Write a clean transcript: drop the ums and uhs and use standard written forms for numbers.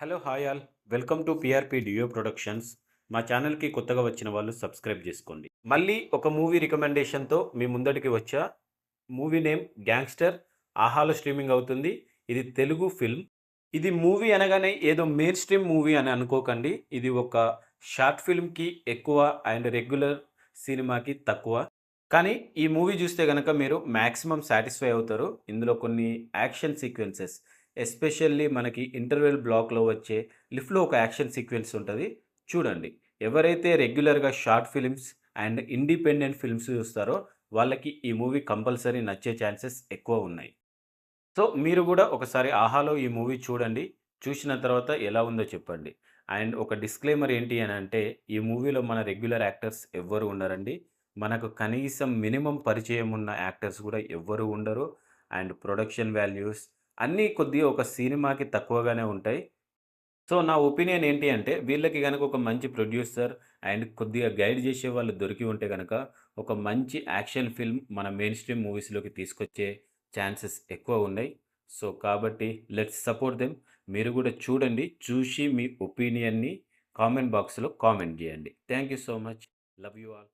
Hello hi all. Welcome to PRP dio productions. మా ఛానల్కి కొత్తగా వచ్చిన వాళ్ళు సబ్స్క్రైబ్ చేసుకోండి. మళ్ళీ ఒక మూవీ రికమెండేషన్తో మీ ముందటికి వచ్చా. Movie name gangster. ఆహాలో స్ట్రీమింగ్ అవుతుంది. ఇది తెలుగు ఫిల్మ్. ఇది మూవీ అనగానే ఏదో మెయిన్ స్ట్రీమ్ మూవీ అని అనుకోకండి. ఇది ఒక షార్ట్ ఫిల్మ్కి ఎక్కువ అండ్ రెగ్యులర్ సినిమాకి తక్కువ. కానీ ఈ మూవీ చూస్తే గనక మీరు మాక్సిమం సాటిస్ఫై అవుతారు. ఇందులో కొన్ని యాక్షన్ సీక్వెన్సెస్, ఎస్పెషల్లీ మనకి ఇంటర్వెల్ బ్లాక్‌లో వచ్చే లిఫ్ట్‌లో ఒక యాక్షన్ సీక్వెన్స్ ఉంటది. చూడండి. ఎవరైతే రెగ్యులర్‌గా short films and independent films చూస్తారో వాళ్ళకి ఈ మూవీ కంపల్సరీ నచ్చే ఛాన్సెస్ ఎక్కువ ఉన్నాయి. సో, మీరు గూడా ఒకసారి 'ఆహాలో' ఈ మూవీ చూడండి. చూసిన తర్వాత ఎలా ఉందో చెప్పండి. అండ్ ఒక డిస్క్లైమర్ ఏంటి అనంటే, ఈ మూవీలో మన రెగ్యులర్ యాక్టర్స్ ఎవ్వరు ఉండరండి. మనకు కనీసం మినిమమ్ పరిచయం ఉన్న యాక్టర్స్ గూడా ఎవ్వరు ఉండరు. అండ్ ప్రొడక్షన్ వాల్యూస్ అన్నీ కొద్దిగా ఒక సినిమాకి తక్కువగానే ఉంటాయి. సో, నా ఒపీనియన్ ఏంటి అంటే, వీళ్ళకి గనక ఒక మంచి ప్రొడ్యూసర్ అండ్ కొద్దిగా గైడ్ చేసేవాళ్ళు దొరికి ఉంటే గనక, ఒక మంచి యాక్షన్ ఫిల్మ్ మన మెయిన్ స్ట్రీమ్ మూవీస్‌లోకి తీసుకొచ్చే ఛాన్సెస్ ఎక్కువ ఉన్నాయి. సో, కాబట్టి లెట్స్ సపోర్ట్ దెమ్. మీరు గూడా చూడండి. చూసి మీ ఒపీనియన్‌ని కామెంట్ బాక్స్‌లో కామెంట్ జేయండి. Thank you so much. Love you all.